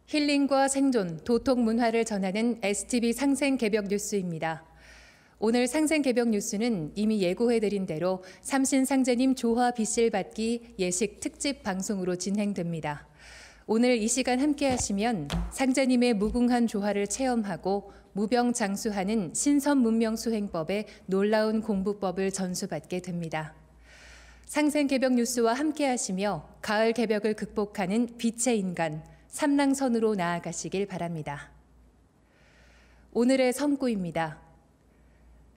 힐링과 생존, 도통 문화를 전하는 STV 상생개벽 뉴스입니다. 오늘 상생개벽 뉴스는 이미 예고해드린 대로 삼신상제님 조화 빗실받기 예식 특집 방송으로 진행됩니다. 오늘 이 시간 함께 하시면 상제님의 무궁한 조화를 체험하고 무병장수하는 신선문명수행법의 놀라운 공부법을 전수받게 됩니다. 상생개벽 뉴스와 함께 하시며 가을 개벽을 극복하는 빛의 인간, 삼랑선으로 나아가시길 바랍니다. 오늘의 성구입니다.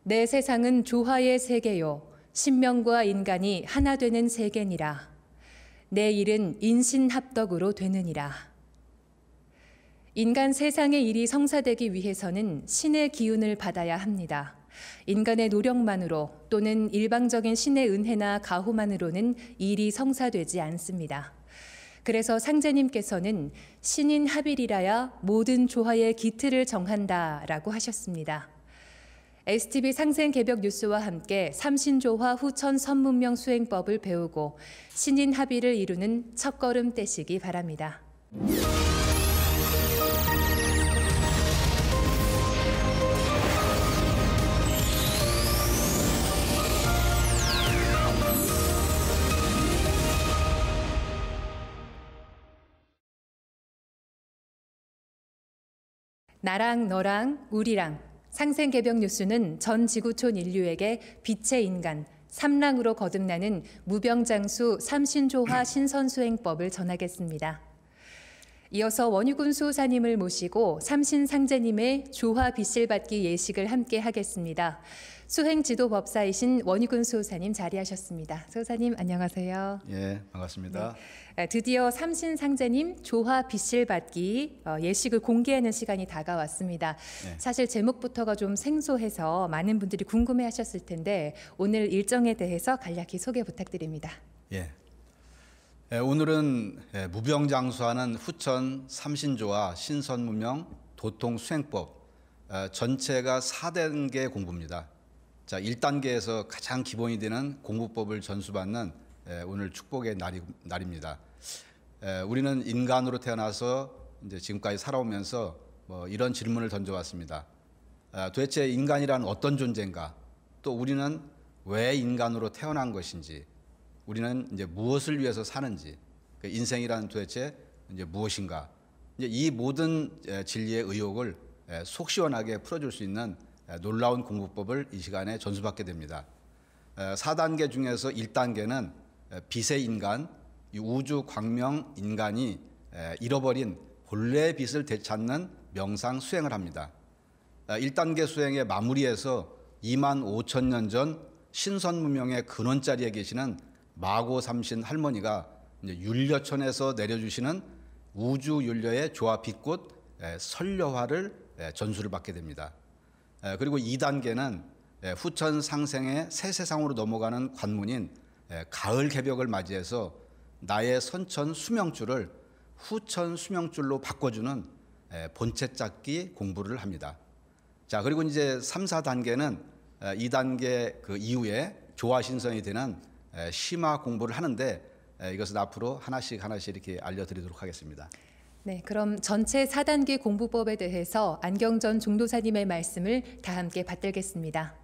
내 세상은 조화의 세계요, 신명과 인간이 하나 되는 세계니라. 내 일은 인신합덕으로 되느니라. 인간 세상의 일이 성사되기 위해서는 신의 기운을 받아야 합니다. 인간의 노력만으로 또는 일방적인 신의 은혜나 가호만으로는 일이 성사되지 않습니다. 그래서 상제님께서는 신인 합일이라야 모든 조화의 기틀을 정한다라고 하셨습니다. STV 상생개벽 뉴스와 함께 삼신조화 후천 선문명 수행법을 배우고 신인 합일을 이루는 첫걸음 떼시기 바랍니다. 나랑 너랑 우리랑 상생개벽 뉴스는 전 지구촌 인류에게 빛의 인간, 삼랑으로 거듭나는 무병장수 삼신조화 신선수행법을 전하겠습니다. 이어서 원유군 수호사님을 모시고 삼신상제님의 조화 빗실받기 예식을 함께 하겠습니다. 수행지도법사이신 원유군 수호사님 자리하셨습니다. 수호사님 안녕하세요. 예, 반갑습니다. 네, 드디어 삼신상제님 조화 빗실받기 예식을 공개하는 시간이 다가왔습니다. 네. 사실 제목부터가 좀 생소해서 많은 분들이 궁금해하셨을 텐데 오늘 일정에 대해서 간략히 소개 부탁드립니다. 예. 오늘은 무병장수하는 후천 삼신조화 신선문명 도통수행법 전체가 4단계 공부입니다. 자, 1단계에서 가장 기본이 되는 공부법을 전수받는 오늘 축복의 날입니다. 우리는 인간으로 태어나서 이제 지금까지 살아오면서 이런 질문을 던져왔습니다. 도대체 인간이란 어떤 존재인가? 또 우리는 왜 인간으로 태어난 것인지, 우리는 이제 무엇을 위해서 사는지, 인생이란 도대체 이제 무엇인가? 이제 이 모든 진리의 의혹을 속 시원하게 풀어줄 수 있는 놀라운 공부법을 이 시간에 전수받게 됩니다. 4단계 중에서 1단계는 빛의 인간, 이 우주 광명 인간이 잃어버린 본래의 빛을 되찾는 명상 수행을 합니다. 1단계 수행의 마무리에서 2만 5천 년 전 신선문명의 근원자리에 계시는 마고 삼신 할머니가 이제 율려천에서 내려주시는 우주 율려의 조화 빛꽃 설려화를 전수를 받게 됩니다. 그리고 2단계는 후천 상생의 새 세상으로 넘어가는 관문인 가을 개벽을 맞이해서 나의 선천 수명줄을 후천 수명줄로 바꿔주는 본체 찾기 공부를 합니다. 자, 그리고 이제 3, 4단계는 2단계 그 이후에 조화 신선이 되는 심화 공부를 하는데 이것은 앞으로 하나씩 이렇게 알려드리도록 하겠습니다. 네, 그럼 전체 4단계 공부법에 대해서 안경전 종도사님의 말씀을 다 함께 받들겠습니다.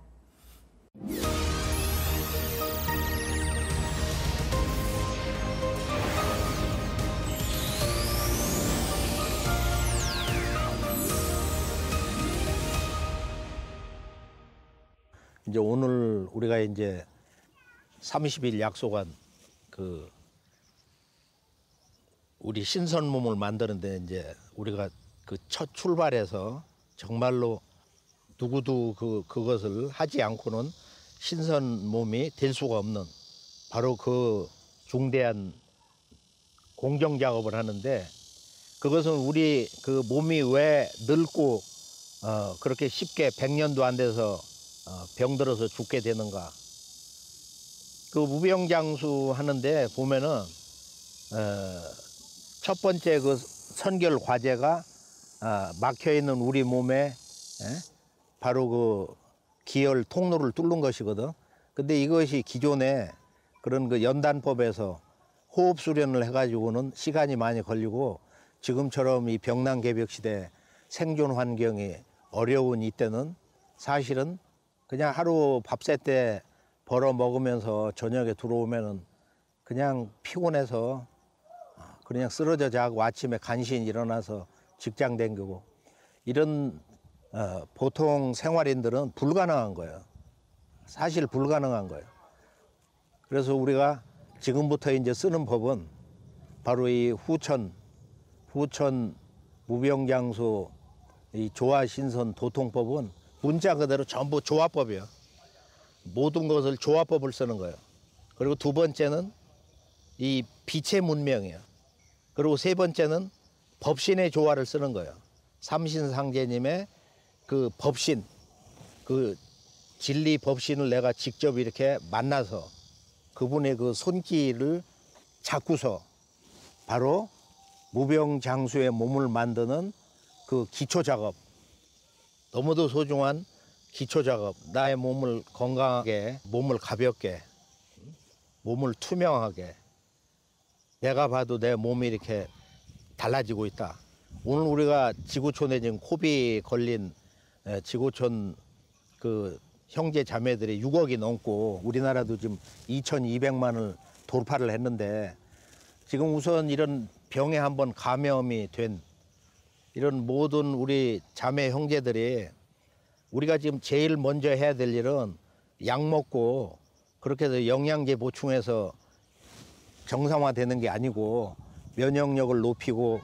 이제 오늘 우리가 이제 30일 약속한 그 우리 신선 몸을 만드는데 이제 우리가 그 첫 출발해서 정말로 누구도 그것을 하지 않고는 신선 몸이 될 수가 없는 바로 그 중대한 공정 작업을 하는데 그것은 우리 그 몸이 왜 늙고 그렇게 쉽게 100년도 안 돼서 병들어서 죽게 되는가. 그 무병장수 하는데 보면은 첫 번째 그 선결 과제가 막혀 있는 우리 몸에 바로 그 기혈 통로를 뚫는 것이거든. 근데 이것이 기존에 그런 그 연단법에서 호흡 수련을 해가지고는 시간이 많이 걸리고 지금처럼 이 병난개벽 시대 생존 환경이 어려운 이때는 사실은 그냥 하루 밥새 때 벌어 먹으면서 저녁에 들어오면은 그냥 피곤해서 그냥 쓰러져 자고 아침에 간신히 일어나서 직장 댕기고 이런 보통 생활인들은 불가능한 거예요. 사실 불가능한 거예요. 그래서 우리가 지금부터 이제 쓰는 법은 바로 이 후천 무병장수 이 조화신선 도통법은 문자 그대로 전부 조화법이에요. 모든 것을 조화법을 쓰는 거예요. 그리고 두 번째는 이 빛의 문명이에요. 그리고 세 번째는 법신의 조화를 쓰는 거예요. 삼신상제님의 그 법신, 그 진리 법신을 내가 직접 이렇게 만나서 그분의 그 손길을 잡고서 바로 무병장수의 몸을 만드는 그 기초 작업, 너무도 소중한 기초 작업, 나의 몸을 건강하게, 몸을 가볍게, 몸을 투명하게, 내가 봐도 내 몸이 이렇게 달라지고 있다. 오늘 우리가 지구촌에 지금 코비 걸린 지구촌 그 형제 자매들이 6억이 넘고 우리나라도 지금 2,200만을 돌파를 했는데 지금 우선 이런 병에 한번 감염이 된 이런 모든 우리 자매 형제들이 우리가 지금 제일 먼저 해야 될 일은 약 먹고 그렇게 해서 영양제 보충해서 정상화되는 게 아니고 면역력을 높이고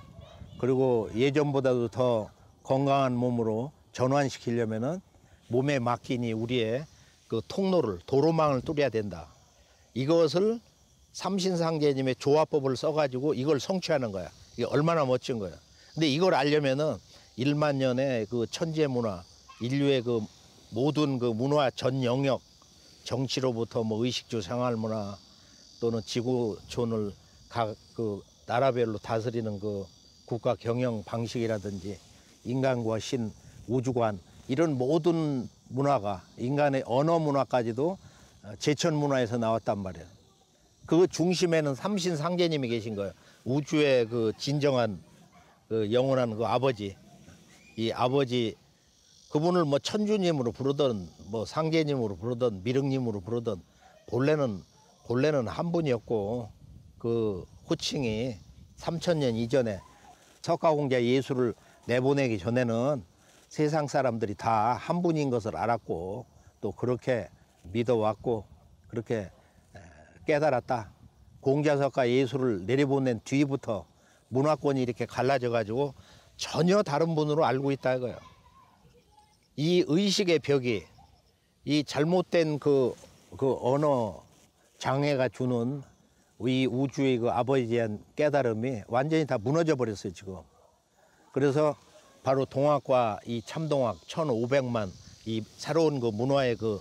그리고 예전보다도 더 건강한 몸으로 전환시키려면은 몸에 맡긴 이 우리의 그 통로를 도로망을 뚫어야 된다. 이것을 삼신상제님의 조화법을 써가지고 이걸 성취하는 거야. 이게 얼마나 멋진 거야. 근데 이걸 알려면은 1만 년의 그 천재 문화, 인류의 그 모든 그 문화 전 영역, 정치로부터 뭐 의식주 생활 문화 또는 지구촌을 각 그 나라별로 다스리는 그 국가 경영 방식이라든지 인간과 신, 우주관 이런 모든 문화가 인간의 언어 문화까지도 제천 문화에서 나왔단 말이에요. 그 중심에는 삼신상제님이 계신 거예요. 우주의 그 진정한 그 영원한 그 아버지, 이 아버지 그분을 뭐 천주님으로 부르든 뭐 상제님으로 부르든 미륵님으로 부르든 본래는 한 분이었고 그 호칭이 3000년 이전에 석가공자 예수를 내보내기 전에는 세상 사람들이 다 한 분인 것을 알았고 또 그렇게 믿어왔고 그렇게 깨달았다. 공자석가 예수를 내려보낸 뒤부터 문화권이 이렇게 갈라져 가지고 전혀 다른 분으로 알고 있다 이거예요. 이 의식의 벽이 이 잘못된 그 언어 장애가 주는 이 우주의 그 아버지에 대한 깨달음이 완전히 다 무너져 버렸어요 지금. 그래서 바로 동학과 이 참동학 1,500만 이 새로운 그 문화의 그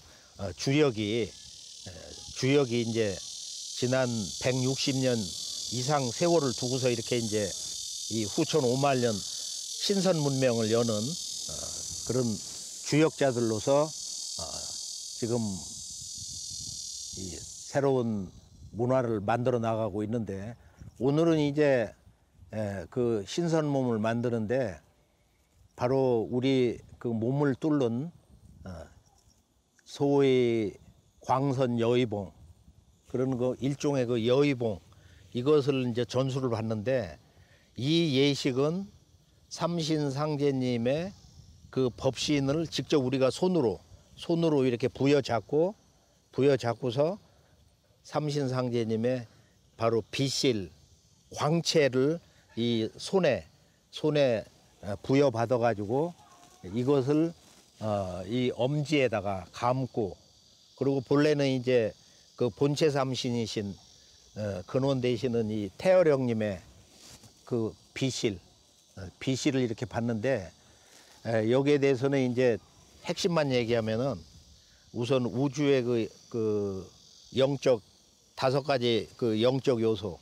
주역이 이제 지난 160년 이상 세월을 두고서 이렇게 이제 이 후천 5만 년 신선 문명을 여는 그런 주역자들로서 지금 이 새로운 문화를 만들어 나가고 있는데 오늘은 이제 그 신선 몸을 만드는데 바로 우리 그 몸을 뚫는 소위 광선 여의봉 그런 거 일종의 그 여의봉 이것을 이제 전수를 받는데 이 예식은 삼신상제님의 그 법신을 직접 우리가 손으로 이렇게 부여잡고서 삼신상제님의 바로 빛실 광채를 이 손에 부여받아 가지고 이것을 이 엄지에다가 감고 그리고 본래는 이제 그 본체 삼신이신 근원 되시는 이 태어령님의 그 빛실을 이렇게 받는데 여기에 대해서는 이제 핵심만 얘기하면은 우선 우주의 그 영적 5가지 그 영적 요소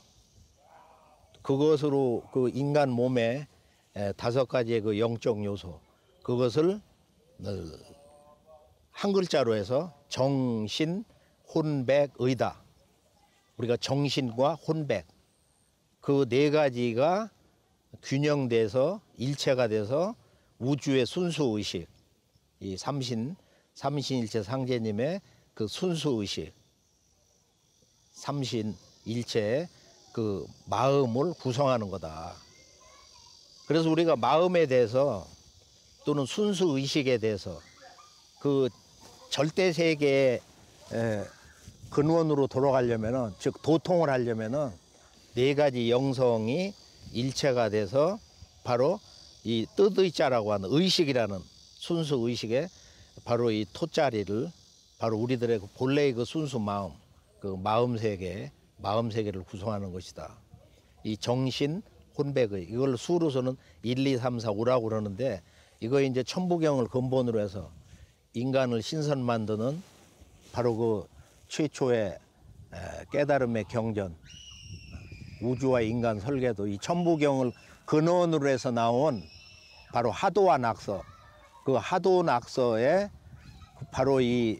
그것으로 그 인간 몸에 5가지의 그 영적 요소 그것을 한 글자로 해서 정신, 혼백, 의다. 우리가 정신과 혼백 그 4가지가 균형돼서 일체가 돼서 우주의 순수 의식, 이 삼신일체 상제님의 그 순수 의식, 삼신일체의 그 마음을 구성하는 거다. 그래서 우리가 마음에 대해서 또는 순수 의식에 대해서 그 절대 세계의 근원으로 돌아가려면은, 즉 도통을 하려면은 네 가지 영성이 일체가 돼서 바로 이 뜻의자라고 하는 의식이라는 순수 의식에 바로 이 토자리를, 바로 우리들의 본래의 그 순수 마음, 그 마음 세계를 구성하는 것이다. 이 정신 혼백의, 이걸 수로서는 1, 2, 3, 4, 5라고 그러는데, 이거 이제 천부경을 근본으로 해서 인간을 신선 만드는 바로 그 최초의 깨달음의 경전, 우주와 인간 설계도, 이 천부경을 근원으로 해서 나온 바로 하도와 낙서, 그 하도 낙서에 바로 이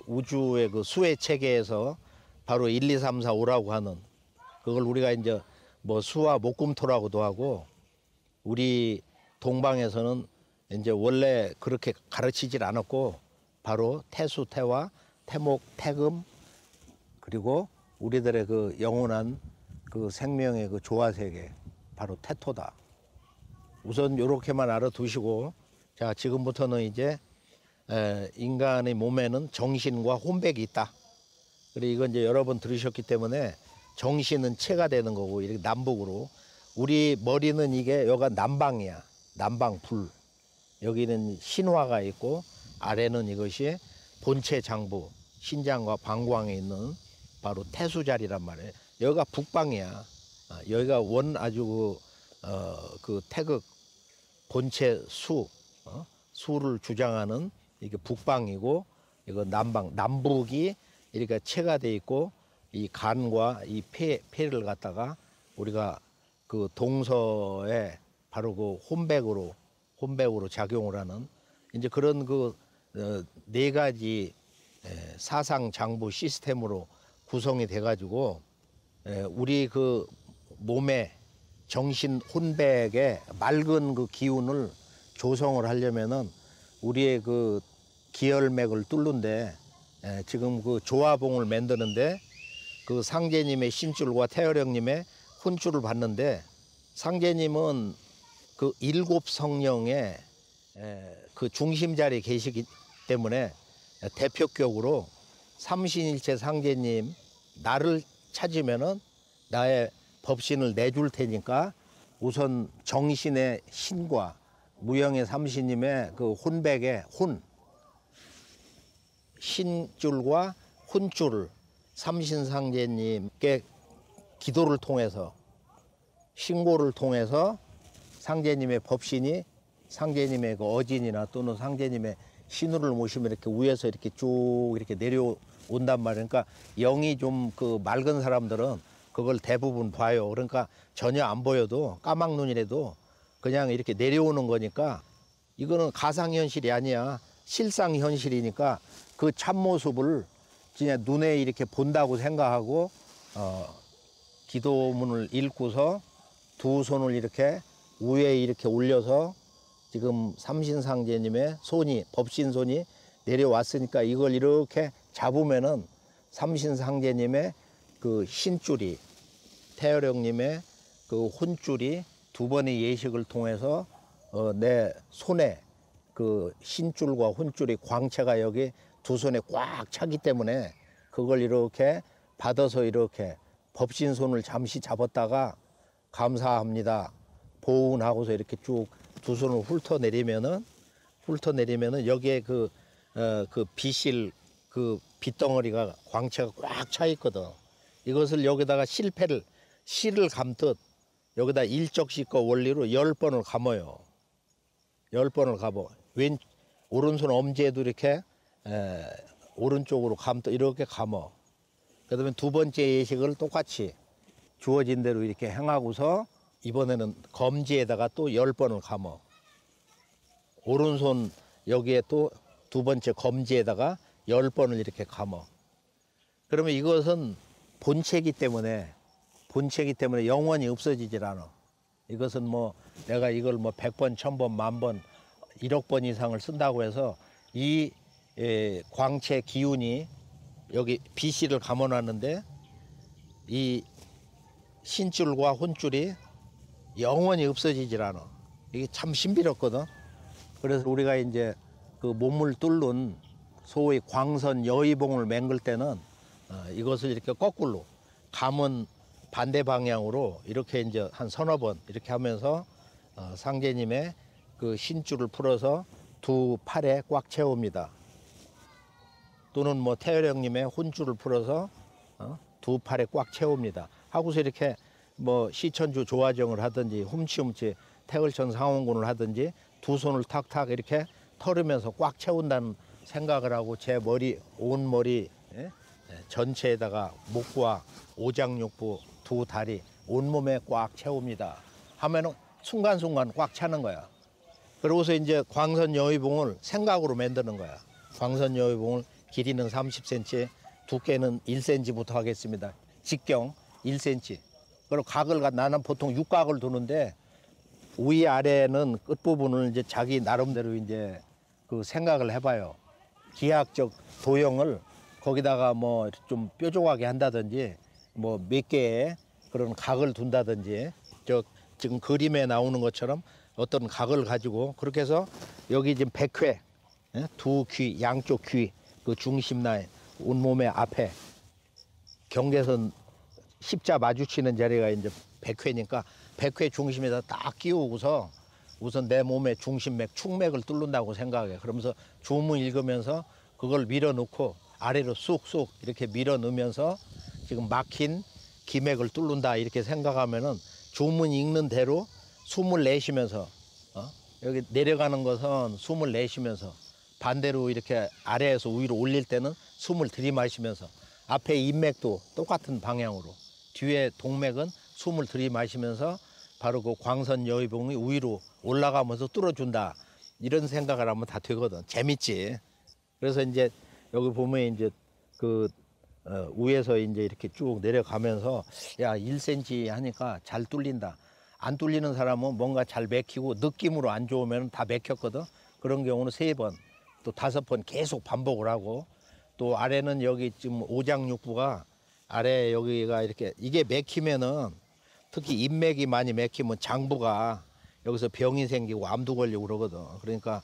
우주의 그 수의 체계에서 바로 1, 2, 3, 4, 5라고 하는, 그걸 우리가 이제 뭐 수와 목금토라고도 하고, 우리 동방에서는 이제 원래 그렇게 가르치질 않았고, 바로 태수, 태화, 태목, 태금, 그리고 우리들의 그 영원한 그 생명의 그 조화세계, 바로 태토다. 우선 이렇게만 알아두시고, 자, 지금부터는 이제 인간의 몸에는 정신과 혼백이 있다. 그리고 이건 이제 여러 번 들으셨기 때문에 정신은 체가 되는 거고, 이렇게 남북으로. 우리 머리는 이게 여기가 남방이야. 남방 불. 여기는 신화가 있고, 아래는 이것이 본체 장부, 신장과 방광에 있는 바로 태수자리란 말이에요. 여기가 북방이야. 여기가 원 아주 그 태극, 본체 수를 주장하는 이게 북방이고, 이거 남방, 남북이 이렇게 체가 돼 있고, 이 간과 이 폐를 갖다가 우리가 그 동서에 바로 그 혼백으로 작용을 하는 이제 그런 그 네 가지 사상 장부 시스템으로 구성이 돼 가지고, 우리 그 몸의 정신 혼백의 맑은 그 기운을 조성을 하려면은 우리의 그 기혈맥을 뚫는데, 지금 그 조화봉을 만드는데 그 상제님의 신줄과 태혈령님의 혼줄을 봤는데, 상제님은 그 7 성령의 그 중심 자리에 계시기 때문에 대표격으로 삼신일체 상제님, 나를 찾으면은 나의 법신을 내줄 테니까 우선 정신의 신과 무형의 삼신님의 그 혼백의 신줄과 혼줄을 삼신상제님께 기도를 통해서, 신고를 통해서 상제님의 법신이 상제님의 그 어진이나 또는 상제님의 신우를 모시면 이렇게 위에서 이렇게 쭉 이렇게 내려온단 말이에요. 그러니까 영이 좀 그 맑은 사람들은 그걸 대부분 봐요. 그러니까 전혀 안 보여도 까막눈이라도 그냥 이렇게 내려오는 거니까, 이거는 가상현실이 아니야. 실상현실이니까 그 참모습을 그냥 눈에 이렇게 본다고 생각하고 기도문을 읽고서 두 손을 이렇게 위에 이렇게 올려서, 지금 삼신상제님의 손이, 법신손이 내려왔으니까 이걸 이렇게 잡으면은 삼신상제님의 그 신줄이, 태혈령님의 그 혼줄이 두 번의 예식을 통해서 내 손에 그 신줄과 혼줄이, 광채가 여기 두 손에 꽉 차기 때문에 그걸 이렇게 받아서 이렇게 법신손을 잠시 잡았다가 감사합니다, 보훈하고서 이렇게 쭉 두 손을 훑어내리면은 여기에 그 빛실, 그 빛덩어리가, 광채가 꽉 차 있거든. 이것을 여기다가 실을 감듯 여기다 일적식과 원리로 10번을 감아요. 10번을 감아. 오른손 엄지에도 이렇게 오른쪽으로 감듯 이렇게 감아. 그다음에 두 번째 예식을 똑같이 주어진 대로 이렇게 행하고서 이번에는 검지에다가 또 10번을 감아. 오른손 여기에 또 두 번째 검지에다가 10번을 이렇게 감아. 그러면 이것은 본체이기 때문에 영원히 없어지질 않아. 이것은 뭐 내가 이걸 뭐 100번, 1000번, 10,000번, 1억 번 이상을 쓴다고 해서 이 광채 기운이 여기 BC를 감아놨는데 이 신줄과 혼줄이 영원히 없어지질 않아. 이게 참 신비롭거든. 그래서 우리가 이제 그 몸을 뚫는 소위 광선 여의봉을 맹글 때는 이것을 이렇게 거꾸로 감은 반대 방향으로 이렇게 이제 한 서너 번 이렇게 하면서 상제님의 그 신줄을 풀어서 두 팔에 꽉 채웁니다. 또는 뭐 태열형님의 혼줄을 풀어서 두 팔에 꽉 채웁니다. 하고서 이렇게 뭐 시천주 조화정을 하든지 훔치훔치 태을천 상원군을 하든지 두 손을 탁탁 이렇게 털으면서 꽉 채운다는 생각을 하고 제 머리 온 머리 전체에다가 목과 오장육부 두 다리 온몸에 꽉 채웁니다. 하면은 순간순간 꽉 차는 거야. 그러고서 이제 광선 여의봉을 생각으로 만드는 거야. 광선 여의봉을 길이는 30cm, 두께는 1cm부터 하겠습니다. 직경 1cm. 그리고 각을 나는 보통 육각을 두는데 위 아래는 끝부분을 이제 자기 나름대로 이제 그 생각을 해봐요. 기하학적 도형을 거기다가 뭐 좀 뾰족하게 한다든지 뭐 몇 개의 그런 각을 둔다든지 지금 그림에 나오는 것처럼 어떤 각을 가지고 그렇게 해서 여기 지금 백회 두 귀 양쪽 귀 그 중심 라인 온몸의 앞에 경계선 십자 마주치는 자리가 이제 백회니까 백회 중심에다 딱 끼우고서 우선 내 몸의 중심맥 축맥을 뚫는다고 생각해. 그러면서 주문 읽으면서 그걸 밀어넣고 아래로 쑥쑥 이렇게 밀어넣으면서 지금 막힌 기맥을 뚫는다 이렇게 생각하면은 주문 읽는 대로 숨을 내쉬면서 여기 내려가는 것은 숨을 내쉬면서 반대로 이렇게 아래에서 위로 올릴 때는 숨을 들이마시면서 앞에 인맥도 똑같은 방향으로 뒤에 동맥은 숨을 들이마시면서 바로 그 광선 여의봉이 위로 올라가면서 뚫어준다 이런 생각을 하면 다 되거든. 재밌지. 그래서 이제 여기 보면 이제 그 위에서 이제 이렇게 쭉 내려가면서 야 1cm 하니까 잘 뚫린다. 안 뚫리는 사람은 뭔가 잘 맥히고 느낌으로 안 좋으면 다 맥혔거든. 그런 경우는 3번 또 5번 계속 반복을 하고 또 아래는 여기 지금 오장육부가 아래 여기가 이렇게 이게 맥히면은 특히 인맥이 많이 맥히면 장부가 여기서 병이 생기고 암도 걸리고 그러거든. 그러니까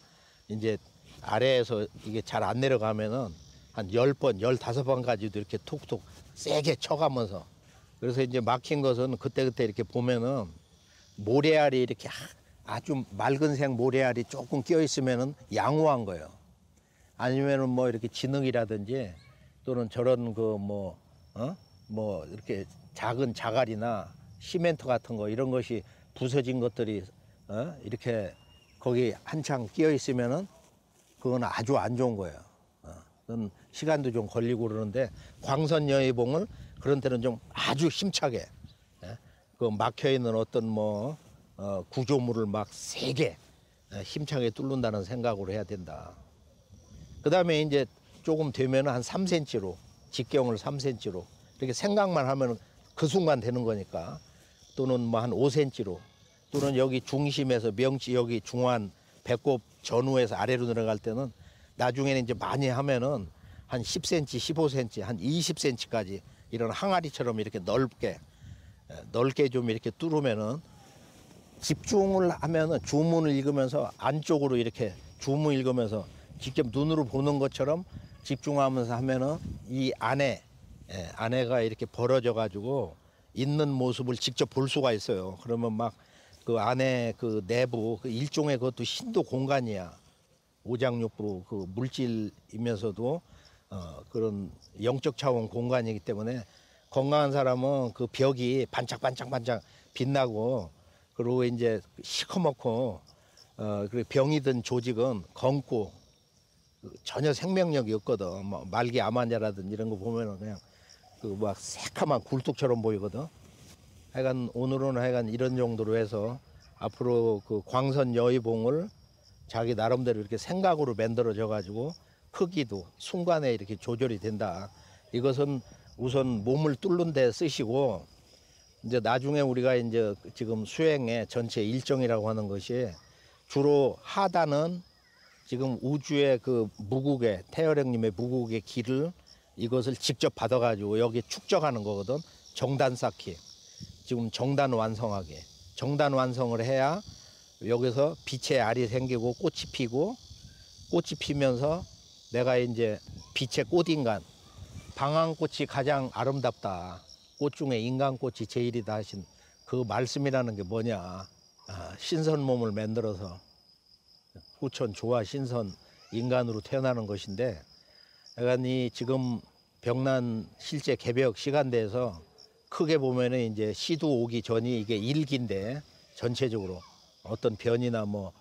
이제 아래에서 이게 잘 안 내려가면은 한 10번, 15번까지도 이렇게 툭툭 세게 쳐가면서 그래서 이제 막힌 것은 그때그때 이렇게 보면은 모래알이 이렇게 아주 맑은색 모래알이 조금 끼어 있으면은 양호한 거예요. 아니면은 뭐 이렇게 진흙이라든지 또는 저런 그 뭐 이렇게 작은 자갈이나 시멘트 같은 거 이런 것이 부서진 것들이 이렇게 거기 한창 끼어 있으면은 그건 아주 안 좋은 거예요. 그건 시간도 좀 걸리고 그러는데 광선 여의봉을 그런 때는 좀 아주 힘차게 그 막혀 있는 어떤 구조물을 막 세게 힘차게 뚫는다는 생각으로 해야 된다. 그 다음에 이제 조금 되면 한 3cm로 직경을 3cm로 이렇게 생각만 하면 그 순간 되는 거니까 또는 뭐 한 5cm로 또는 여기 중심에서 명치 여기 중환 배꼽 전후에서 아래로 내려갈 때는 나중에는 이제 많이 하면은 한 10cm, 15cm, 한 20cm까지 이런 항아리처럼 이렇게 넓게 좀 이렇게 뚫으면은 집중을 하면은 주문을 읽으면서 안쪽으로 이렇게 주문 읽으면서 직접 눈으로 보는 것처럼 집중하면서 하면은 이 안에가 이렇게 벌어져 가지고 있는 모습을 직접 볼 수가 있어요. 그러면 막 그 안에 그 내부 그 일종의 그것도 신도 공간이야. 오장육부 그 물질이면서도 그런 영적 차원 공간이기 때문에 건강한 사람은 그 벽이 반짝반짝반짝 빛나고 그리고 이제 시커멓고 그 병이 든 조직은 검고 전혀 생명력이 없거든. 뭐 말기 암환자라든지 이런 거 보면은 그냥 그 막 새카만 굴뚝처럼 보이거든. 하여간 오늘은 하여간 이런 정도로 해서 앞으로 그 광선 여의봉을 자기 나름대로 이렇게 생각으로 만들어져 가지고 크기도 순간에 이렇게 조절이 된다. 이것은 우선 몸을 뚫는 데 쓰시고 이제 나중에 우리가 이제 지금 수행의 전체 일정이라고 하는 것이 주로 하단은 지금 우주의 그 무국의 태열형님의 무국의 길을 이것을 직접 받아가지고 여기 축적하는 거거든. 정단 쌓기. 지금 정단 완성하기. 정단 완성을 해야 여기서 빛의 알이 생기고 꽃이 피고 꽃이 피면서 내가 이제 빛의 꽃인간. 방황꽃이 가장 아름답다. 꽃 중에 인간꽃이 제일이다 하신 그 말씀이라는 게 뭐냐. 신선 몸을 만들어서 후천 조화 신선 인간으로 태어나는 것인데 약간 이 지금 병난 실제 개벽 시간대에서 크게 보면은 이제 시도 오기 전이 이게 일기인데 전체적으로 어떤 변이나 뭐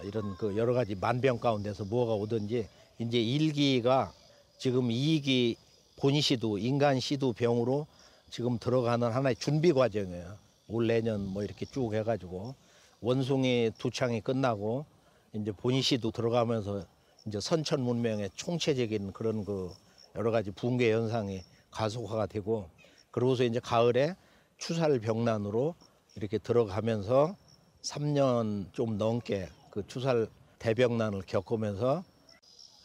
이런 그 여러 가지 만병 가운데서 뭐가 오든지 이제 일기가 지금 2기 본시도 인간 시도 병으로 지금 들어가는 하나의 준비 과정이에요. 올 내년 뭐 이렇게 쭉 해가지고 원숭이 두 창이 끝나고 이제 본시도 들어가면서 이제 선천 문명의 총체적인 그런 그 여러 가지 붕괴 현상이 가속화가 되고 그러고서 이제 가을에 추살 병난으로 이렇게 들어가면서 3년 좀 넘게 그 추살 대병난을 겪으면서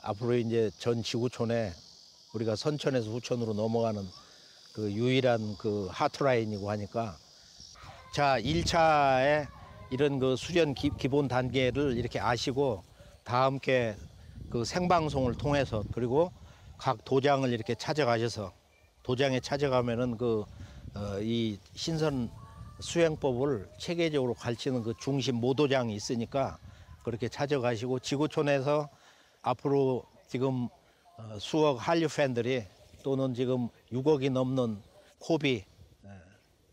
앞으로 이제 전 지구촌에 우리가 선천에서 후천으로 넘어가는 그 유일한 그 하트라인이고 하니까 자 1차에 이런 그 수련 기본 단계를 이렇게 아시고 다 함께 그 생방송을 통해서 그리고 각 도장을 이렇게 찾아가셔서 도장에 찾아가면은 그 이 신선 수행법을 체계적으로 가르치는 그 중심 모도장이 있으니까 그렇게 찾아가시고 지구촌에서 앞으로 지금 수억 한류 팬들이 또는 지금 6억이 넘는 코비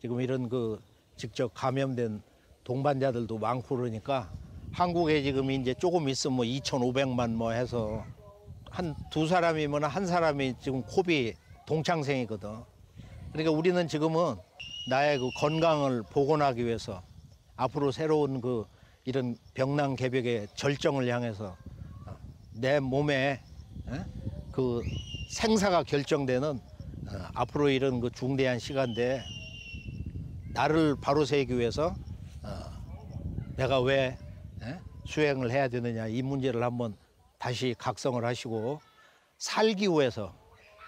지금 이런 그 직접 감염된 동반자들도 많고 그러니까 한국에 지금 이제 조금 있으면 뭐 2,500만 뭐 해서 한 두 사람이면 한 사람이 지금 코비 동창생이거든. 그러니까 우리는 지금은 나의 그 건강을 복원하기 위해서 앞으로 새로운 그 이런 병난 개벽의 절정을 향해서 내 몸에 그 생사가 결정되는 앞으로 이런 그 중대한 시간대에 나를 바로 세우기 위해서 내가 왜 수행을 해야 되느냐 이 문제를 한번 다시 각성을 하시고 살기 위해서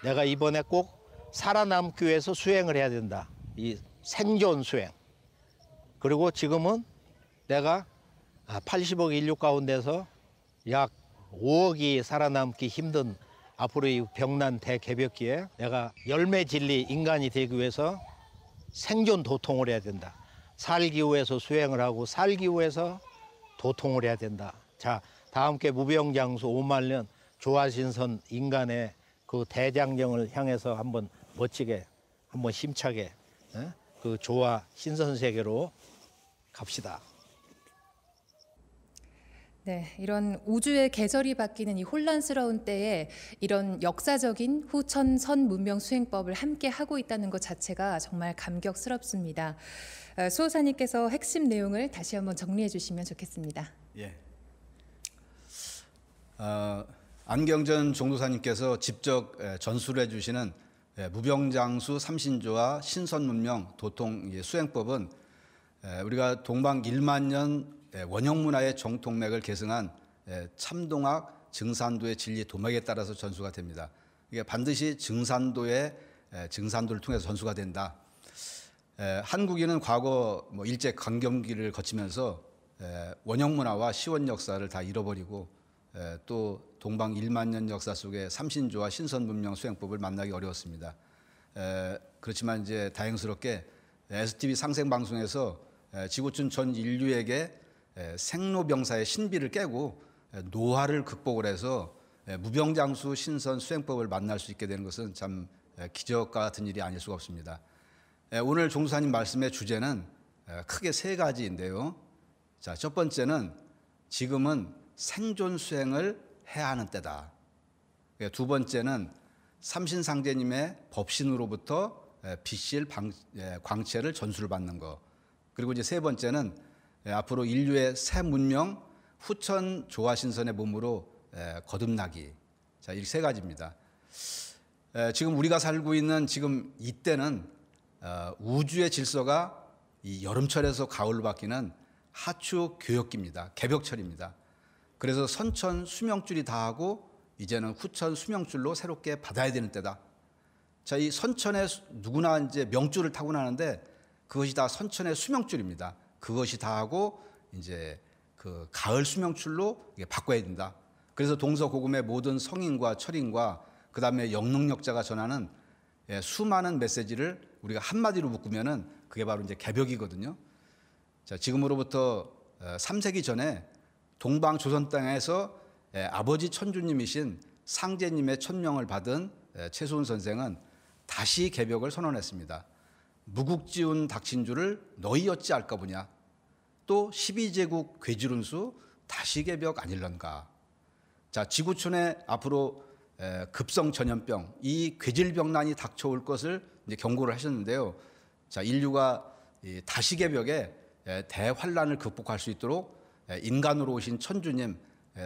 내가 이번에 꼭 살아남기 위해서 수행을 해야 된다. 이 생존 수행. 그리고 지금은 내가 80억 인류 가운데서 약 5억이 살아남기 힘든 앞으로 이 병난 대개벽기에 내가 열매 진리 인간이 되기 위해서 생존 도통을 해야 된다. 살기 위해서 수행을 하고 살기 위해서 도통을 해야 된다. 자, 다 함께 무병장수 5만년 조화신선 인간의 그 대장정을 향해서 한번 멋지게 한번 힘차게 그 조화 신선 세계로 갑시다. 네, 이런 우주의 계절이 바뀌는 이 혼란스러운 때에 이런 역사적인 후천 선 문명 수행법을 함께 하고 있다는 것 자체가 정말 감격스럽습니다. 수호사님께서 핵심 내용을 다시 한번 정리해 주시면 좋겠습니다. 예. 안경전 종도사님께서 직접 전수를 해주시는 무병장수 삼신조와 신선문명 도통 수행법은 우리가 동방 1만 년 원형문화의 정통맥을 계승한 참동학 증산도의 진리 도맥에 따라서 전수가 됩니다. 이게 반드시 증산도를 통해서 전수가 된다. 한국인은 과거 일제 강점기를 거치면서 원형문화와 시원 역사를 다 잃어버리고 또 동방 1만 년 역사 속에 삼신조와 신선문명 수행법을 만나기 어려웠습니다. 그렇지만 이제 다행스럽게 STV 상생방송에서 지구촌 전 인류에게 생로병사의 신비를 깨고 노화를 극복을 해서 무병장수 신선 수행법을 만날 수 있게 되는 것은 참 기적과 같은 일이 아닐 수가 없습니다. 오늘 종수사님 말씀의 주제는 크게 세 가지인데요. 자, 첫 번째는 지금은 생존 수행을 해야 하는 때다. 두 번째는 삼신상제님의 법신으로부터 빛실 광채를 전수를 받는 것. 그리고 이제 세 번째는 앞으로 인류의 새 문명 후천 조화신선의 몸으로 거듭나기. 자, 이 세 가지입니다. 지금 우리가 살고 있는 지금 이때는 우주의 질서가 이 여름철에서 가을로 바뀌는 하추 교역기입니다. 개벽철입니다. 그래서 선천 수명줄이 다 하고 이제는 후천 수명줄로 새롭게 받아야 되는 때다. 자, 이 선천에 누구나 이제 명줄을 타고 나는데 그것이 다 선천의 수명줄입니다. 그것이 다 하고 이제 그 가을 수명줄로 바꿔야 된다. 그래서 동서고금의 모든 성인과 철인과 그 다음에 영능력자가 전하는 수많은 메시지를 우리가 한마디로 묶으면은 그게 바로 이제 개벽이거든요. 자, 지금으로부터 3세기 전에 동방 조선 땅에서 아버지 천주님이신 상제님의 천명을 받은 최소은 선생은 다시 개벽을 선언했습니다. 무국지운 닥친 줄을 너희 어찌 알까 보냐. 또 12제국 괴지룬수 다시 개벽 아닐런가. 자, 지구촌에 앞으로 급성 전염병, 이 괴질병난이 닥쳐올 것을 이제 경고를 하셨는데요. 자, 인류가 다시 개벽에 대환란을 극복할 수 있도록 인간으로 오신 천주님,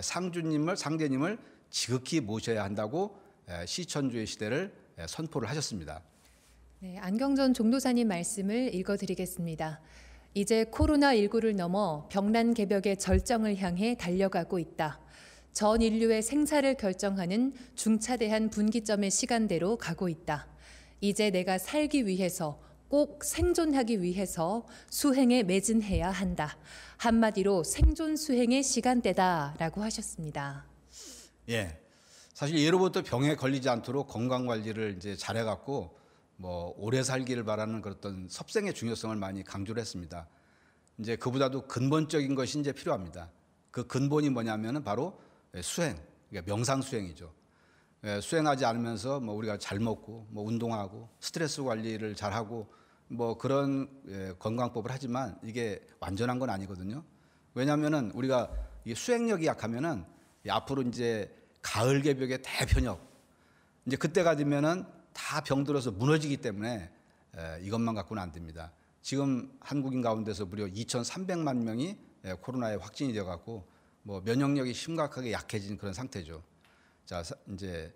상제님을 지극히 모셔야 한다고 시천주의 시대를 선포를 하셨습니다. 네, 안경전 종도사님 말씀을 읽어드리겠습니다. 이제 코로나19를 넘어 병난 개벽의 절정을 향해 달려가고 있다. 전 인류의 생사를 결정하는 중차대한 분기점의 시간대로 가고 있다. 이제 내가 살기 위해서, 꼭 생존하기 위해서 수행에 매진해야 한다. 한마디로 생존 수행의 시간대다라고 하셨습니다. 예, 사실 예로부터 병에 걸리지 않도록 건강 관리를 이제 잘해갖고 뭐 오래 살기를 바라는 그런 섭생의 중요성을 많이 강조를 했습니다. 이제 그보다도 근본적인 것이 이제 필요합니다. 그 근본이 뭐냐면은 바로 수행, 그러니까 명상 수행이죠. 수행하지 않으면서 뭐 우리가 잘 먹고 뭐 운동하고 스트레스 관리를 잘하고 뭐 그런 건강법을 하지만 이게 완전한 건 아니거든요. 왜냐하면은 우리가 이 수행력이 약하면은 앞으로 이제 가을 개벽의 대변역, 이제 그때가 되면은 다 병들어서 무너지기 때문에 이것만 갖고는 안 됩니다. 지금 한국인 가운데서 무려 2,300만 명이 코로나에 확진이 되어갖고 뭐 면역력이 심각하게 약해진 그런 상태죠. 자, 이제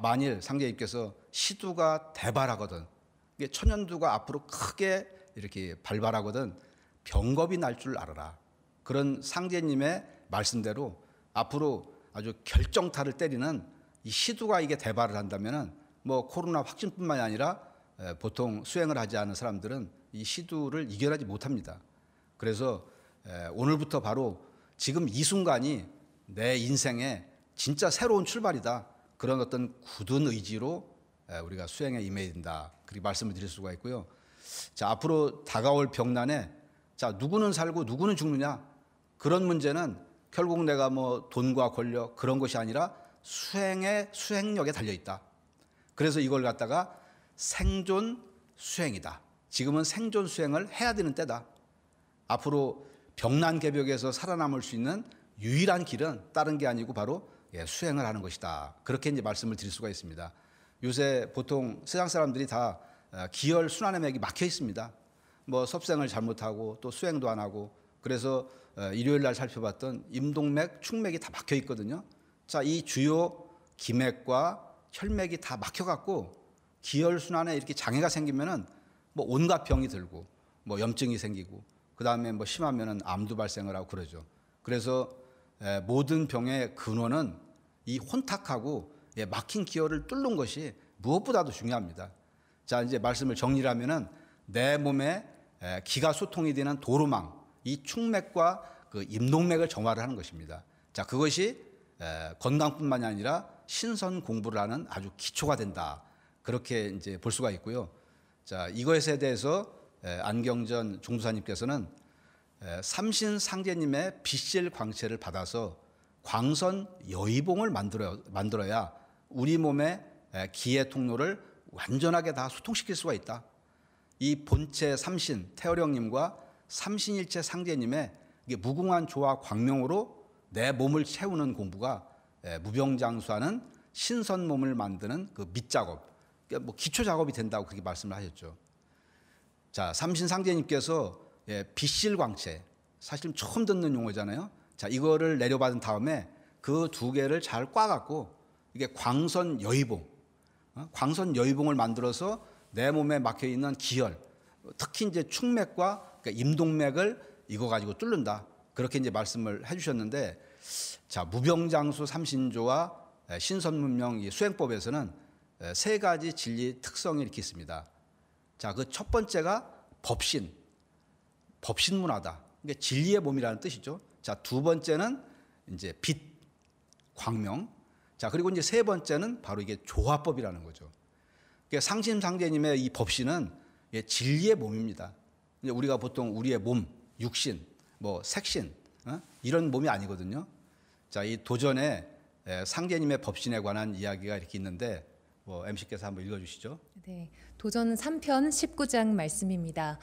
만일 상제님께서 시두가 대발하거든, 이게 천연두가 앞으로 크게 이렇게 발발하거든 병겁이 날 줄 알아라. 그런 상제님의 말씀대로 앞으로 아주 결정타를 때리는 이 시두가 이게 대발을 한다면은 뭐 코로나 확진뿐만이 아니라 보통 수행을 하지 않은 사람들은 이 시두를 이겨내지 못합니다. 그래서 오늘부터 바로 지금 이 순간이 내 인생의 진짜 새로운 출발이다. 그런 어떤 굳은 의지로 우리가 수행에 임해야 된다. 그렇게 말씀을 드릴 수가 있고요. 자, 앞으로 다가올 병난에 자, 누구는 살고 누구는 죽느냐. 그런 문제는 결국 내가 뭐 돈과 권력 그런 것이 아니라 수행력에 달려 있다. 그래서 이걸 갖다가 생존 수행이다. 지금은 생존 수행을 해야 되는 때다. 앞으로 병난 개벽에서 살아남을 수 있는 유일한 길은 다른 게 아니고 바로 수행을 하는 것이다. 그렇게 이제 말씀을 드릴 수가 있습니다. 요새 보통 세상 사람들이 다 기혈 순환의 맥이 막혀 있습니다. 뭐 섭생을 잘못하고 또 수행도 안 하고 그래서 일요일 날 살펴봤던 임동맥, 축맥이 다 막혀 있거든요. 자, 이 주요 기맥과 혈맥이 다 막혀갖고 기혈 순환에 이렇게 장애가 생기면은 뭐 온갖 병이 들고 뭐 염증이 생기고 그 다음에 뭐 심하면은 암도 발생을 하고 그러죠. 그래서 모든 병의 근원은 이 혼탁하고 막힌 기혈을 뚫는 것이 무엇보다도 중요합니다. 자, 이제 말씀을 정리를 하면은 내 몸에 기가 소통이 되는 도루망, 이 축맥과 그 임동맥을 정화를 하는 것입니다. 자, 그것이 건강뿐만이 아니라 신선 공부를 하는 아주 기초가 된다. 그렇게 이제 볼 수가 있고요. 자, 이것에 대해서 안경전 종도사님께서는 삼신상제님의 빛실 광채를 받아서 광선 여의봉을 만들어야 우리 몸의 기의 통로를 완전하게 다 소통시킬 수가 있다. 이 본체 삼신 태어령님과 삼신일체 상제님의 무궁한 조화 광명으로 내 몸을 채우는 공부가 무병장수하는 신선 몸을 만드는 그 밑작업, 그러니까 뭐 기초 작업이 된다고 그렇게 말씀을 하셨죠. 자, 삼신상제님께서 빛실 광채, 사실 처음 듣는 용어잖아요. 자, 이거를 내려받은 다음에 그 두 개를 잘 꽈갖고 이게 광선 여의봉, 광선 여의봉을 만들어서 내 몸에 막혀 있는 기혈, 특히 이제 축맥과 그러니까 임동맥을 이거 가지고 뚫는다. 그렇게 이제 말씀을 해주셨는데, 자 무병장수 삼신조와 신선문명 이 수행법에서는 세 가지 진리 특성이 이렇게 있습니다. 자, 그 첫 번째가 법신문화다. 그러니까 진리의 몸이라는 뜻이죠. 자, 두 번째는 이제 빛, 광명. 자, 그리고 이제 세 번째는 바로 이게 조화법이라는 거죠. 그러니까 상심상제님의 이 법신은 진리의 몸입니다. 우리가 보통 우리의 몸, 육신, 뭐 색신 이런 몸이 아니거든요. 자, 이 도전에 상제님의 법신에 관한 이야기가 이렇게 있는데 MC께서 한번 읽어주시죠. 네, 도전 3편 19장 말씀입니다.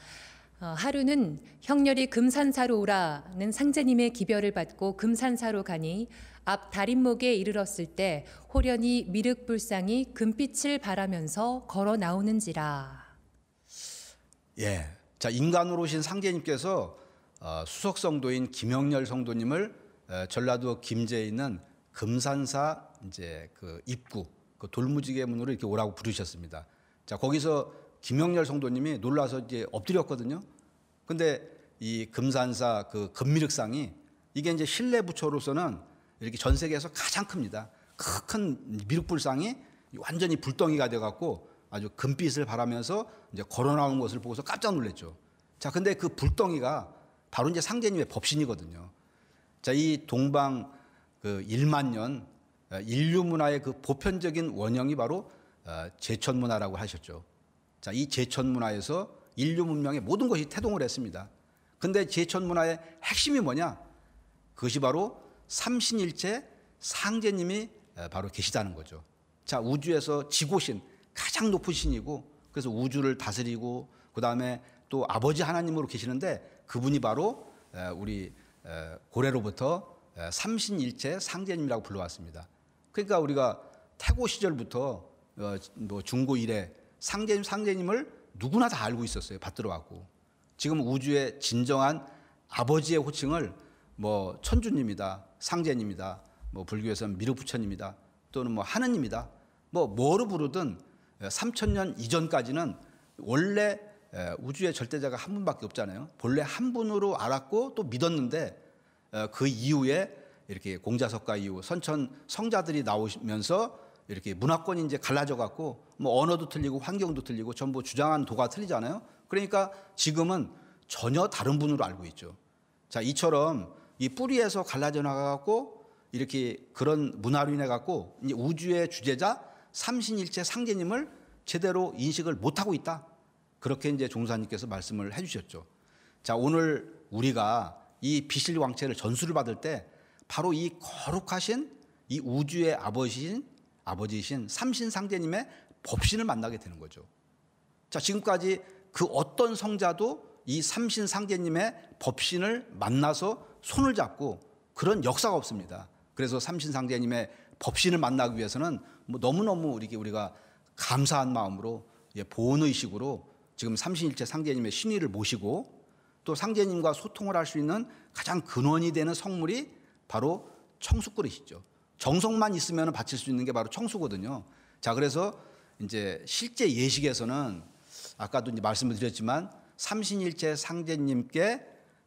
하루는 형렬이 금산사로 오라는 상제님의 기별을 받고 금산사로 가니 앞 달인목에 이르렀을 때 호련히 미륵불상이 금빛을 발하면서 걸어 나오는지라. 예, 자 인간으로 오신 상제님께서 수석 성도인 김영렬 성도님을 전라도 김제에 있는 금산사 이제 그 입구 그 돌무지개 문으로 이렇게 오라고 부르셨습니다. 자 거기서 김영렬 성도님이 놀라서 이제 엎드렸거든요. 근데 이 금산사 그 금미륵상이 이게 이제 신뢰 부처로서는 이렇게 전 세계에서 가장 큽니다. 큰 미륵불상이 완전히 불덩이가 돼갖고 아주 금빛을 발하면서 이제 걸어 나오는 것을 보고서 깜짝 놀랐죠. 자, 근데 그 불덩이가 바로 이제 상제님의 법신이거든요. 자, 이 동방 그 1만 년 인류 문화의 그 보편적인 원형이 바로 제천 문화라고 하셨죠. 자, 이 제천 문화에서 인류 문명의 모든 것이 태동을 했습니다. 근데 제천 문화의 핵심이 뭐냐? 그것이 바로 삼신일체 상제님이 바로 계시다는 거죠. 자, 우주에서 지고신 가장 높은 신이고 그래서 우주를 다스리고 그다음에 또 아버지 하나님으로 계시는데 그분이 바로 우리 고래로부터 삼신일체 상제님이라고 불러왔습니다. 그러니까 우리가 태고 시절부터 뭐 중고 이래 상제님을 누구나 다 알고 있었어요. 받들어 왔고 지금 우주의 진정한 아버지의 호칭을 뭐 천주님이다, 상제님이다, 뭐 불교에서는 미륵부처님이다, 또는 뭐 하느님이다, 뭐로 부르든 3000년 이전까지는 원래 우주의 절대자가 한 분밖에 없잖아요. 본래 한 분으로 알았고 또 믿었는데 그 이후에 이렇게 공자석가 이후 선천 성자들이 나오면서 이렇게 문화권이 이제 갈라져 갖고 뭐 언어도 틀리고 환경도 틀리고 전부 주장하는 도가 틀리잖아요. 그러니까 지금은 전혀 다른 분으로 알고 있죠. 자, 이처럼 이 뿌리에서 갈라져 나가갖고 이렇게 그런 문화로 인해 갖고 이제 우주의 주제자 삼신일체 상제님을 제대로 인식을 못하고 있다. 그렇게 이제 종사님께서 말씀을 해주셨죠. 자, 오늘 우리가 이 비실 왕체를 전수를 받을 때 바로 이 거룩하신 이 우주의 아버지이신 삼신 상제님의 법신을 만나게 되는 거죠. 자, 지금까지 그 어떤 성자도 이 삼신 상제님의 법신을 만나서 손을 잡고 그런 역사가 없습니다. 그래서 삼신 상제님의 법신을 만나기 위해서는 뭐 너무너무 우리가 감사한 마음으로 보온의식으로 지금 삼신일체 상제님의 신의를 모시고 또 상제님과 소통을 할 수 있는 가장 근원이 되는 성물이 바로 청수그릇이죠. 정성만 있으면 바칠 수 있는 게 바로 청수거든요. 자, 그래서 이제 실제 예식에서는 아까도 이제 말씀을 드렸지만 삼신일체 상제님께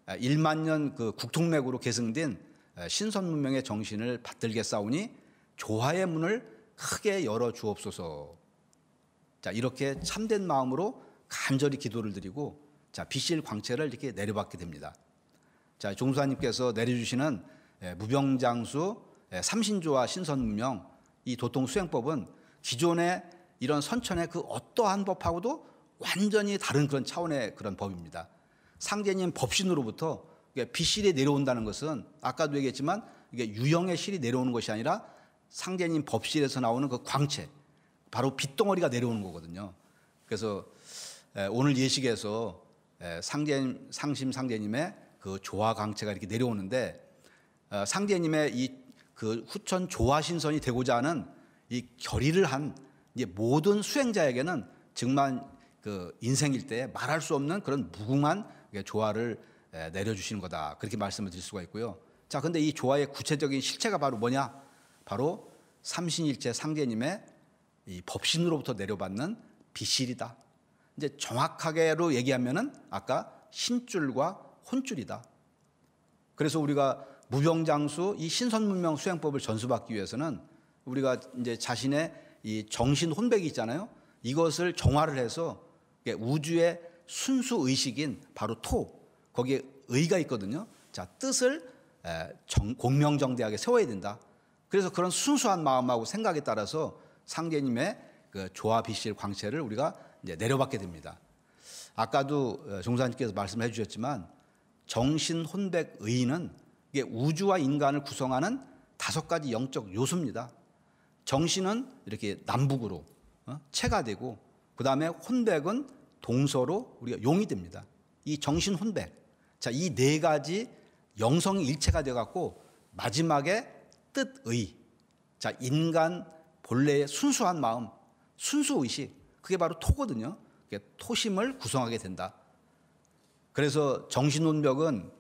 1만 년 그 국통맥으로 계승된 신선문명의 정신을 받들겠사오니 조화의 문을 크게 열어 주옵소서. 자, 이렇게 참된 마음으로 간절히 기도를 드리고 자, 비실 광채를 이렇게 내려받게 됩니다. 자, 종사님께서 내려주시는 무병장수 삼신조와 신선문명 이 도통수행법은 기존의 이런 선천의 그 어떠한 법하고도 완전히 다른 그런 차원의 그런 법입니다. 상제님 법신으로부터 비실이 내려온다는 것은 아까도 얘기했지만 이게 유형의 실이 내려오는 것이 아니라 상제님 법실에서 나오는 그 광채, 바로 빛덩어리가 내려오는 거거든요. 그래서 오늘 예식에서 상심 상제님의 그 조화 광채가 이렇게 내려오는데 상제님의 이 그 후천 조화 신선이 되고자 하는 이 결의를 한 이제 모든 수행자에게는 정말 그 인생일 때 말할 수 없는 그런 무궁한 조화를 내려주시는 거다. 그렇게 말씀을 드릴 수가 있고요. 자, 근데 이 조화의 구체적인 실체가 바로 뭐냐? 바로 삼신일체 상제님의 이 법신으로부터 내려받는 비실이다. 이제 정확하게로 얘기하면은 아까 신줄과 혼줄이다. 그래서 우리가 무병장수 이 신선문명 수행법을 전수받기 위해서는 우리가 이제 자신의 이 정신 혼백이 있잖아요. 이것을 정화를 해서 우주의 순수 의식인 바로 토, 거기에 의가 있거든요. 자, 뜻을 공명정대하게 세워야 된다. 그래서 그런 순수한 마음하고 생각에 따라서 상제님의 그 조화비실 광채를 우리가 이제 내려받게 됩니다. 아까도 종사님께서 말씀해 주셨지만 정신혼백 의는 이게 우주와 인간을 구성하는 5가지 영적 요소입니다. 정신은 이렇게 남북으로 체가 되고, 그 다음에 혼백은 동서로 우리가 용이 됩니다. 이 정신혼백, 자, 이 4가지 영성이 일체가 되어갖고 마지막에 뜻의, 자, 인간 본래의 순수한 마음, 순수의식, 그게 바로 토거든요. 토심을 구성하게 된다. 그래서 정신혼백은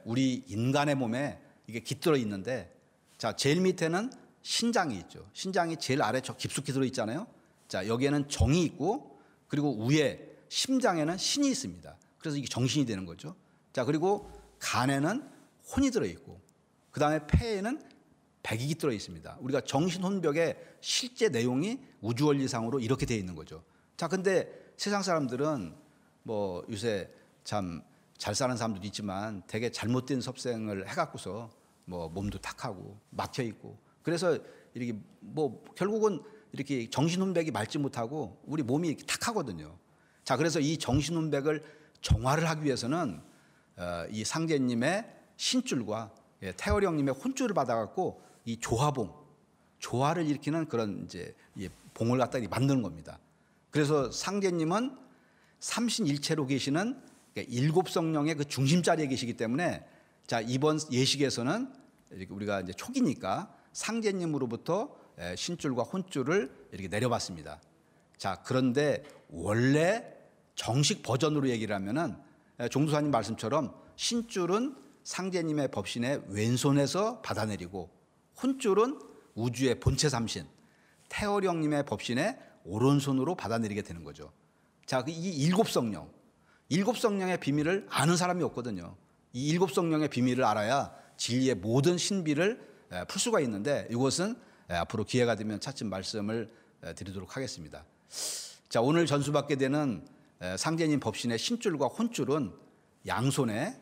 우리 인간의 몸에 이게 깃들어 있는데, 자, 제일 밑에는 신장이 있죠. 신장이 제일 아래 저 깊숙이 들어 있잖아요. 자, 여기에는 정이 있고, 그리고 위에 심장에는 신이 있습니다. 그래서 이게 정신이 되는 거죠. 자, 그리고 간에는 혼이 들어 있고, 그 다음에 폐에는 백이 들어 있습니다. 우리가 정신혼백의 실제 내용이 우주원리상으로 이렇게 되어 있는 거죠. 자, 근데 세상 사람들은 뭐 요새 참 잘 사는 사람도 있지만 되게 잘못된 섭생을 해갖고서 뭐 몸도 탁하고 막혀 있고, 그래서 이렇게 뭐 결국은 이렇게 정신혼백이 맑지 못하고 우리 몸이 이렇게 탁하거든요. 자, 그래서 이 정신혼백을 정화를 하기 위해서는 이 상제님의 신줄과 태월이 형님의 혼줄을 받아갖고 이 조화봉, 조화를 일으키는 그런 이제 봉을 갖다 만드는 겁니다. 그래서 상제님은 삼신일체로 계시는 7성령의 그 중심 자리에 계시기 때문에, 자, 이번 예식에서는 이렇게 우리가 이제 초기니까 상제님으로부터 신줄과 혼줄을 이렇게 내려봤습니다. 자, 그런데 원래 정식 버전으로 얘기를 하면은 종도사님 말씀처럼 신줄은 상제님의 법신의 왼손에서 받아내리고, 혼줄은 우주의 본체 삼신 태월이 형님의 법신의 오른손으로 받아내리게 되는 거죠. 자, 이 7성령, 7성령의 비밀을 아는 사람이 없거든요. 이 7성령의 비밀을 알아야 진리의 모든 신비를 풀 수가 있는데, 이것은 앞으로 기회가 되면 차츰 말씀을 드리도록 하겠습니다. 자, 오늘 전수받게 되는 상제님 법신의 신줄과 혼줄은 양손에,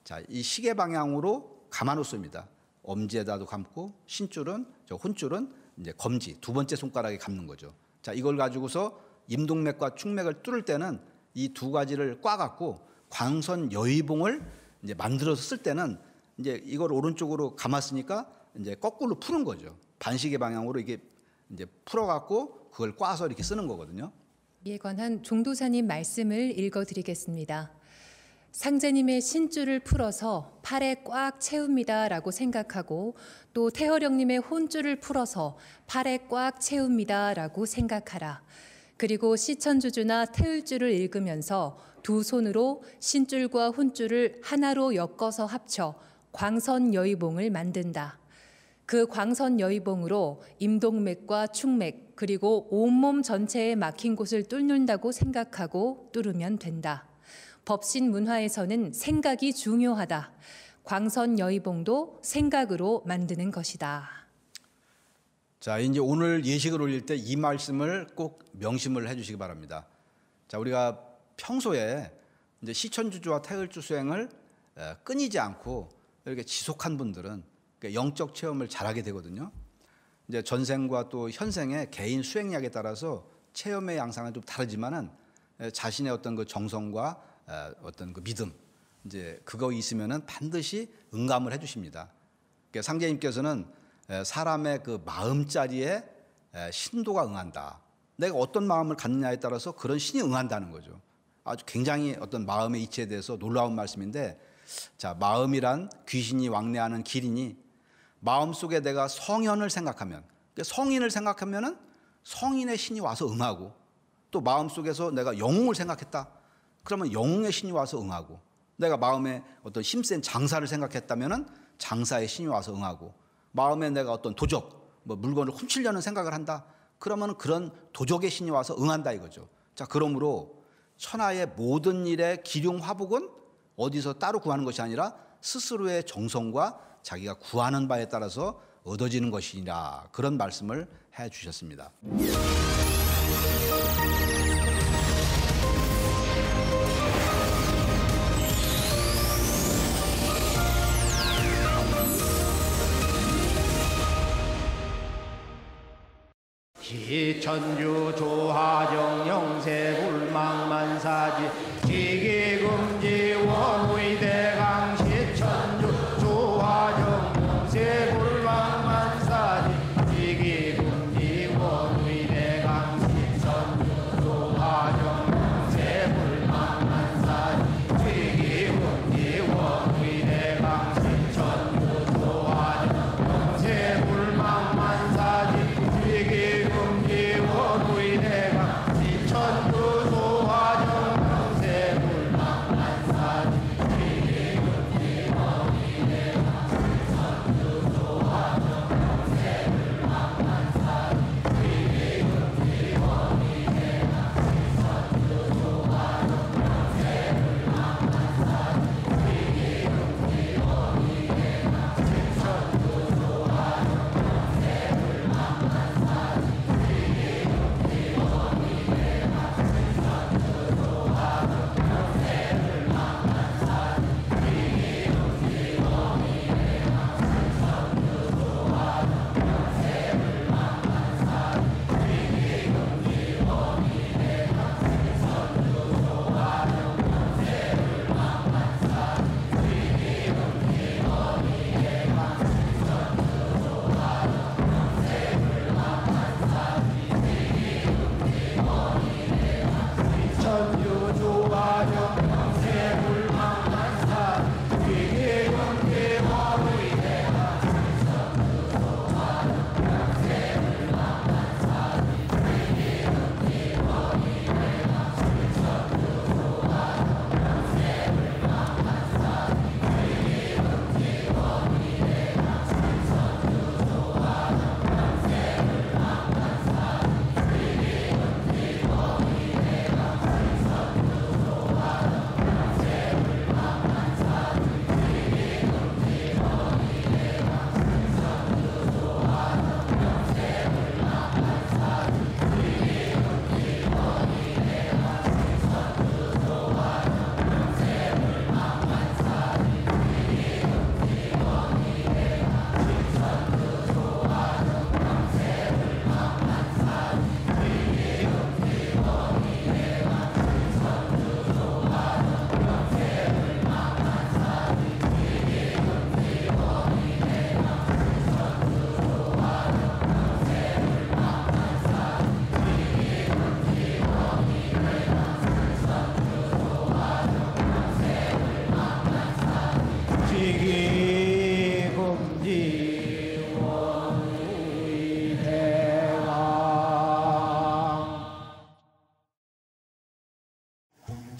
자, 이 시계 방향으로 감아놓습니다. 엄지에다도 감고, 신줄은, 혼줄은 이제 검지 2번째 손가락에 감는 거죠. 자, 이걸 가지고서 임동맥과 충맥을 뚫을 때는 이 2가지를 꽈갖고 광선 여의봉을 이제 만들어서 쓸 때는 이제 이걸 오른쪽으로 감았으니까 이제 거꾸로 푸는 거죠. 반시계 방향으로 이게 이제 풀어갖고 그걸 꽈서 이렇게 쓰는 거거든요. 이에 관한 종도사님 말씀을 읽어드리겠습니다. 상제님의 신줄을 풀어서 팔에 꽉 채웁니다라고 생각하고, 또 태허령님의 혼줄을 풀어서 팔에 꽉 채웁니다라고 생각하라. 그리고 시천주주나 태울주를 읽으면서 2 손으로 신줄과 혼줄을 하나로 엮어서 합쳐 광선여의봉을 만든다. 그 광선여의봉으로 임동맥과 충맥, 그리고 온몸 전체에 막힌 곳을 뚫는다고 생각하고 뚫으면 된다. 법신 문화에서는 생각이 중요하다. 광선여의봉도 생각으로 만드는 것이다. 자, 이제 오늘 예식을 올릴 때 이 말씀을 꼭 명심을 해주시기 바랍니다. 자, 우리가 평소에 이제 시천주주와 태을주 수행을 끊이지 않고 이렇게 지속한 분들은 영적 체험을 잘하게 되거든요. 이제 전생과 또 현생의 개인 수행력에 따라서 체험의 양상은 좀 다르지만은 자신의 어떤 그 정성과 어떤 그 믿음, 이제 그거 있으면은 반드시 응감을 해주십니다. 그러니까 상제님께서는 사람의 그 마음자리에 신도가 응한다. 내가 어떤 마음을 갖느냐에 따라서 그런 신이 응한다는 거죠. 아주 굉장히 어떤 마음의 이치에 대해서 놀라운 말씀인데, 자, 마음이란 귀신이 왕래하는 길이니, 마음속에 내가 성현을 생각하면, 성인을 생각하면은 성인의 신이 와서 응하고, 또 마음속에서 내가 영웅을 생각했다. 그러면 영웅의 신이 와서 응하고, 내가 마음에 어떤 힘센 장사를 생각했다면은 장사의 신이 와서 응하고, 마음에 내가 어떤 도적, 뭐 물건을 훔치려는 생각을 한다. 그러면 그런 도적의 신이 와서 응한다 이거죠. 자, 그러므로 천하의 모든 일의 기륭 화복은 어디서 따로 구하는 것이 아니라 스스로의 정성과 자기가 구하는 바에 따라서 얻어지는 것이니라, 그런 말씀을 해 주셨습니다. 시천주 조하정 영세불망만사지 지기금지 원의대강 시천주 조하정 영세불망만사지 지기금지 원의대강 시천주 조하정 영세불망만사지 지기금지 원의대강 시천주 조하정 영세불망만사지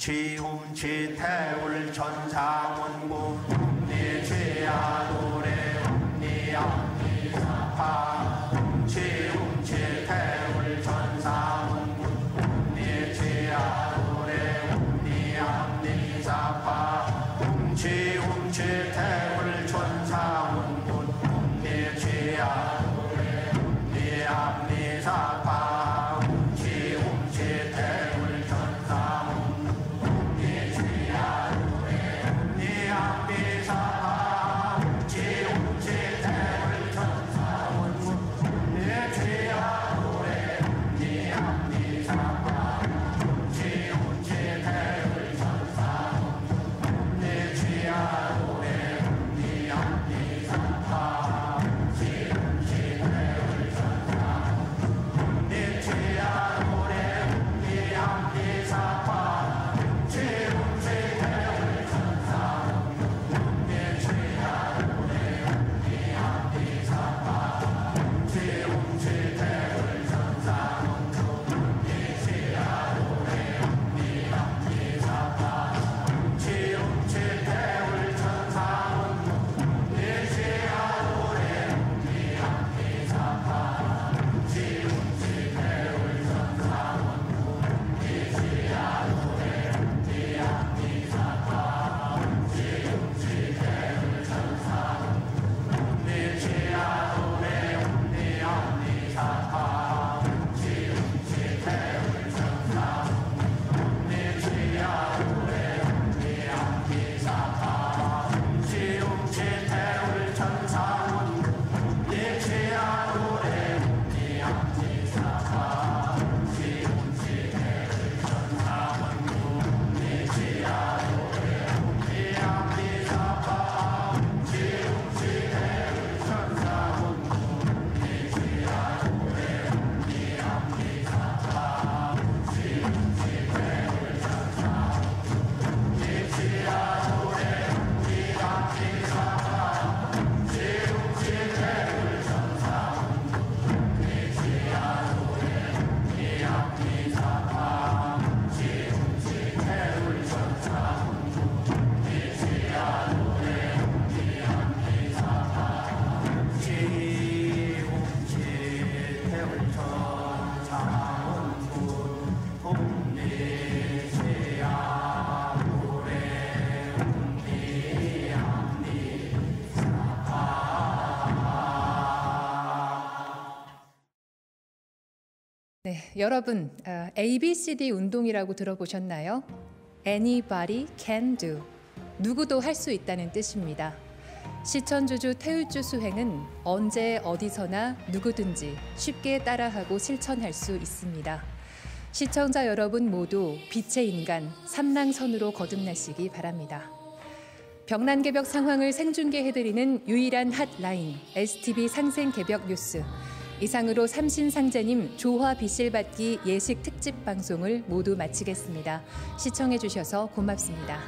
지훈치태울 전상원고 니죄야 노래 니암니사파 지훈치태울 전상원고 니죄야 노래 니암니사파 지훈치태울 전상원고 니죄야 노래 니암니사파 지훈치태울 전상원고 네, 여러분 ABCD 운동이라고 들어보셨나요? Anybody can do. 누구도 할 수 있다는 뜻입니다. 시천주주 태울주 수행은 언제 어디서나 누구든지 쉽게 따라하고 실천할 수 있습니다. 시청자 여러분 모두 빛의 인간 삼랑선으로 거듭나시기 바랍니다. 병난개벽 상황을 생중계해드리는 유일한 핫라인 STV 상생개벽 뉴스. 이상으로 삼신상제님 조화 비실받기 예식 특집 방송을 모두 마치겠습니다. 시청해 주셔서 고맙습니다.